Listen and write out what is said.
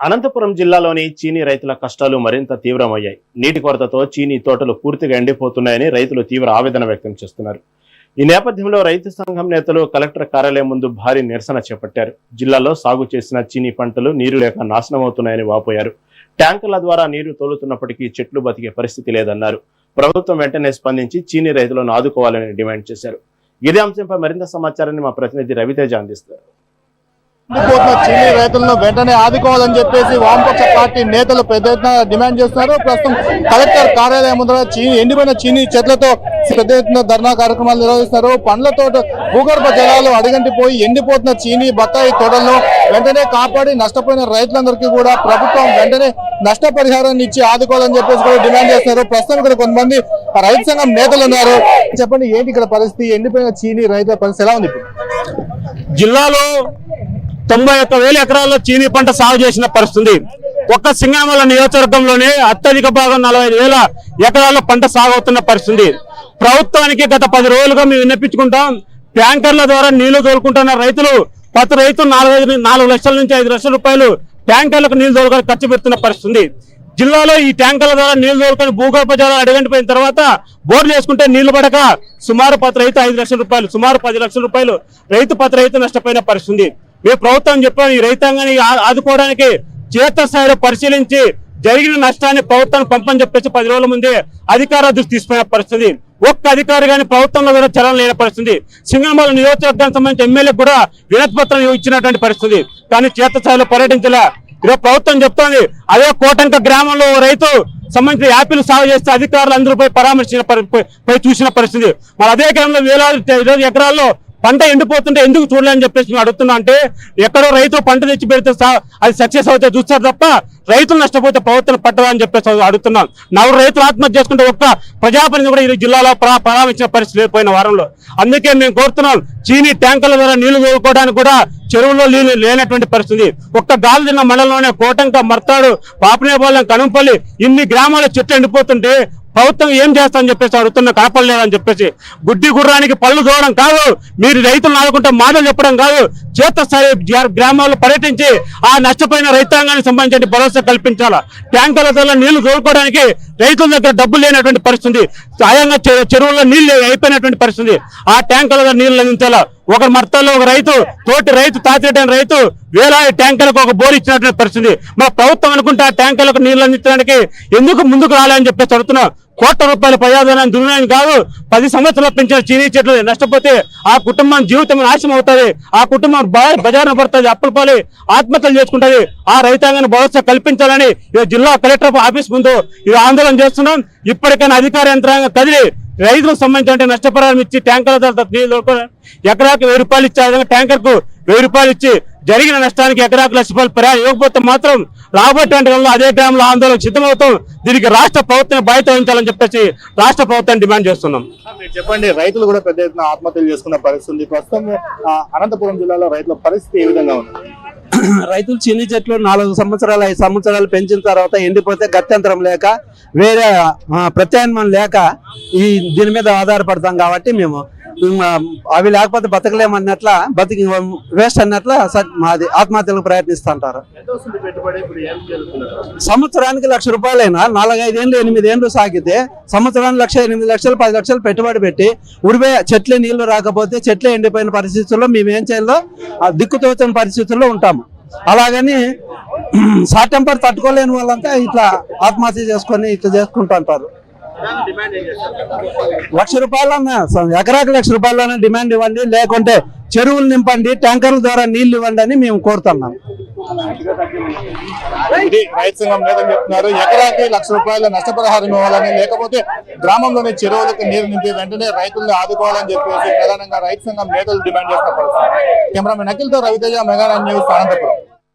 అనంతపురం జిల్లాలోని చీనీ రైతుల కష్టాలు మరింత తీవ్రమయ్యాయి. నీటి కొరతతో చీనీ తోటలు పూర్తిగా ఎండిపోతున్నాయని రైతులు తీవ్ర ఆవేదన వ్యక్తం చేస్తున్నారు. ఈ నేపథ్యంలో రైతు సంఘం నేతలు కలెక్టర్ కార్యాలయం ముందు భారీ నిరసన చేపట్టారు. జిల్లాలో సాగు చేసిన చీనీ పంటలు నీరు లేక నాశనమవుతున్నాయని వాపోయారు. ట్యాంకర్ల ద్వారా నీరు తోలుతున్నప్పటికీ చెట్లు బతికే పరిస్థితి లేదన్నారు. ప్రభుత్వం వెంటనే స్పందించి చీనీ రైతులను ఆదుకోవాలని డిమాండ్ చేశారు. ఇదే అంశంపై మరింత సమాచారాన్ని మా ప్రతినిధి రవితేజ అందిస్తారు. చీనీ రైతులను వెంటనే ఆదుకోవాలని చెప్పేసి వామపక్ష పార్టీ నేతలు పెద్ద ఎత్తున డిమాండ్ చేస్తున్నారు. ప్రస్తుతం కలెక్టర్ కార్యాలయం ముందర ఎండిపోయిన చీనీ చెట్లతో పెద్ద ఎత్తున ధర్నా కార్యక్రమాలు నిర్వహిస్తున్నారు. పండ్ల తోట భూగర్భ జలాలు అడుగంటిపోయి ఎండిపోతున్న చీనీ బత్తాయి తోటలను వెంటనే కాపాడి నష్టపోయిన రైతులందరికీ కూడా ప్రభుత్వం వెంటనే నష్టపరిహారాన్ని ఇచ్చి ఆదుకోవాలని చెప్పేసి కూడా డిమాండ్ చేస్తున్నారు. ప్రస్తుతం ఇక్కడ కొంతమంది రైతు సంఘం నేతలు ఉన్నారు. చెప్పండి, ఏంటి ఇక్కడ పరిస్థితి? ఎండిపోయిన చీనీ రైతుల పరిస్థితి ఎలా ఉంది? జిల్లాలో 91,000 ఎకరాల్లో చీనీ పంట సాగు చేసిన పరిస్థితి. ఒక్క సింగనమల నియోజకవర్గంలోనే అత్యధిక భాగం 45,000 ఎకరాల్లో పంట సాగు అవుతున్న పరిస్థితి. ప్రభుత్వానికి గత 10 రోజులుగా మేము విన్నపించుకుంటాం. ట్యాంకర్ల ద్వారా నీళ్లు తోలుకుంటున్న రైతులు ప్రతి రైతు 4 లక్షల నుంచి 5 లక్షల రూపాయలు ట్యాంకర్లకు నీళ్లు తోలుకొని ఖర్చు పెడుతున్న పరిస్థితి. జిల్లాలో ఈ ట్యాంకర్ల ద్వారా నీళ్లు తోలుకొని భూగర్భ జలాలు అడుగంటిపోయిన తర్వాత బోర్లు వేసుకుంటే నీళ్లు పడక సుమారు ప్రతి రైతు 5 లక్షల రూపాయలు, సుమారు 10 లక్షల రూపాయలు ప్రతి రైతు నష్టపోయిన పరిస్థితి. మేము ప్రభుత్వం చెప్పాము, ఈ రైతాంగాన్ని ఆదుకోవడానికి క్షేత్రస్థాయిలో పరిశీలించి జరిగిన నష్టాన్ని ప్రభుత్వానికి పంపని చెప్పేసి 10 రోజుల ముందే అధికారుల దృష్టి తీసుకునే పరిస్థితి. ఒక్క అధికారి కానీ ప్రభుత్వంలో కూడా చలనం లేని పరిస్థితి. సింగనమల నియోజకవర్గానికి సంబంధించి ఎమ్మెల్యే కూడా వినతి పత్రం ఇచ్చినటువంటి పరిస్థితి. కానీ క్షేత్రస్థాయిలో పర్యటించలే. ఈరోజు ప్రభుత్వం చెప్తోంది, అదే కోటంక గ్రామంలో రైతు సంబంధించిన యాపిల్ సాగు చేస్తే అధికారులు అందరూ పోయి చూసిన పరిస్థితి. మరి అదే గ్రామంలో వేలాది ఎకరాల్లో పంట ఎండిపోతుంటే ఎందుకు చూడలేని చెప్పేసి మేము అడుగుతున్నా. అంటే ఎక్కడో రైతు పంట తెచ్చి పెడితే అది సక్సెస్ అవుతే చూస్తారు తప్ప రైతులు నష్టపోతే ప్రభుత్వం పట్టదా అని చెప్పేసి అడుగుతున్నాం. 4 రైతులు ఆత్మహత్య చేసుకుంటే ఒక్క ప్రజాప్రతినిధి కూడా ఈ జిల్లాలో పరామర్శించిన పరిస్థితి లేకపోయిన వారంలో. అందుకే మేము కోరుతున్నాం, చీనీ ట్యాంకర్ల ద్వారా నీళ్లు తోలుకోవడానికి కూడా చెరువుల్లో నీళ్లు లేనటువంటి పరిస్థితి. ఒక్క గాలిదిన్న మండలంలోనే కోటంక, మర్తాడు, పాపనేపాలెం, కనుంపల్లి ఇన్ని గ్రామాల చెట్లు ఎండిపోతుంటే ప్రభుత్వం ఏం చేస్తామని చెప్పేసి అడుగుతున్నా. కనపడలేదని చెప్పేసి గుడ్డి గుర్రానికి పళ్ళు దూవడం కాదు, మీరు రైతులను ఆదుకుంటే మాటలు చెప్పడం కాదు, క్షేత్రస్థాయి గ్రామాల్లో పర్యటించి ఆ నష్టపోయిన రైతాంగానికి సంబంధించిన భరోసా కల్పించాలా. ట్యాంకర్ల ద్వారా నీళ్లు తోలుకోవడానికి రైతుల దగ్గర డబ్బులు లేనటువంటి పరిస్థితి, సాయంగా చెరువుల్లో నీళ్లు అయిపోయినటువంటి పరిస్థితి. ఆ ట్యాంకర్ల ద్వారా నీళ్లు అందించాలా. ఒక మర్తల్లో ఒక రైతు, తోటి రైతు, తాతిరెడ్డి రైతు వేలాది ట్యాంకర్లకు ఒక బోర్ ఇచ్చినటువంటి పరిస్థితి. మా ప్రభుత్వం అనుకుంటే ఆ ట్యాంకర్లకు నీళ్లు అందించడానికి ఎందుకు ముందుకు రాలేని చెప్పేసి అడుగుతున్నాం. కోట్ల రూపాయల ప్రయోజనాన్ని దుర్వినియోగం కాదు, 10 సంవత్సరాలు పెంచిన చీనీ చెట్లు నష్టపోతే ఆ కుటుంబం జీవితం నాశనం అవుతుంది, ఆ కుటుంబం బజారున పడుతుంది, అప్పుల పాలు ఆత్మహత్యలు చేసుకుంటుంది. ఆ రైతాంగాన్ని భరోసా కల్పించాలని జిల్లా కలెక్టర్ ఆఫీస్ ముందు ఇది ఆందోళన చేస్తున్నాం. ఇప్పటికైనా అధికార యంత్రాంగం కదిలి రైతులకు సంబంధించిన నష్టపరిహారం ఇచ్చి ట్యాంకర్ల ఎకరాకు 1000 రూపాయలు ఇచ్చే విధంగా ట్యాంకర్ కు 1000 రూపాయలు ఇచ్చి జరిగిన నష్టానికి ఎకరాకు 1,00,000 రూపాయలు పరిహారం ఇవ్వకపోతే మాత్రం రాబోయేటువంటి అదే గ్రామంలో ఆందోళన సిద్ధమవుతాం. దీనికి రాష్ట్ర ప్రభుత్వం బాధ్యత వహించాలని చెప్పేసి రాష్ట్ర ప్రభుత్వాన్ని డిమాండ్ చేస్తున్నాం. చెప్పండి, రైతులు కూడా పెద్ద ఎత్తున ఆత్మహత్యలు చేసుకున్న పరిస్థితి. ప్రస్తుతం అనంతపురం జిల్లాలో రైతుల పరిస్థితి ఏ విధంగా ఉంది? రైతులు చీనీ చెట్లు 4 సంవత్సరాలు 5 సంవత్సరాలు పెంచిన తర్వాత ఎండిపోతే గత్యంతరం లేక వేరే ప్రత్యామ్నాయం లేక దీని మీద ఆధారపడతాం. కాబట్టి మేము అవి లేకపోతే బతకలేమన్నట్ల బతికి వేస్ట్ అన్నట్ల మాది ఆత్మహత్యలకు ప్రయత్నిస్తుంటారు. సంవత్సరానికి 1,00,000 రూపాయలైనా 4-5 ఏళ్ళు 8 ఏళ్ళు సాగితే సంవత్సరానికి 1,00,000 8 లక్షలు 10 లక్షలు పెట్టుబడి పెట్టి చెట్లే నీళ్లు రాకపోతే చెట్లే ఎండిపోయిన పరిస్థితుల్లో మేము ఏం చేయాలో దిక్కుతోచని పరిస్థితుల్లో ఉంటాము. అలాగని షార్ట్ టెంపర్ తట్టుకోలేని వాళ్ళంతా ఇట్లా ఆత్మహత్య చేసుకొని ఇట్లా చేసుకుంటుంటారు. 1,00,000 రూపాయలన్నా ఎకరాకు 1,00,000 రూపాయలన్నా డిమాండ్ ఇవ్వండి, లేకుంటే చెరువులు నింపండి, ట్యాంకర్ల ద్వారా నీళ్లు ఇవ్వండి అని మేము కోరుతున్నాం. రైతు సంఘం నేతలు చెప్తున్నారు, ఎకరాకి 1,00,000 రూపాయల నష్టపరిహారం ఇవ్వాలని, లేకపోతే గ్రామంలోని చెరువులకు నీరు నింపి వెంటనే రైతుల్ని ఆదుకోవాలని చెప్పేసి ప్రధానంగా రైతు సంఘం నేతలు డిమాండ్ చేస్తున్న పరిస్థితి. కెమెరామెన్ అఖిల్తో రవితేజ, మెగా న్యూస్, అనంతపురం.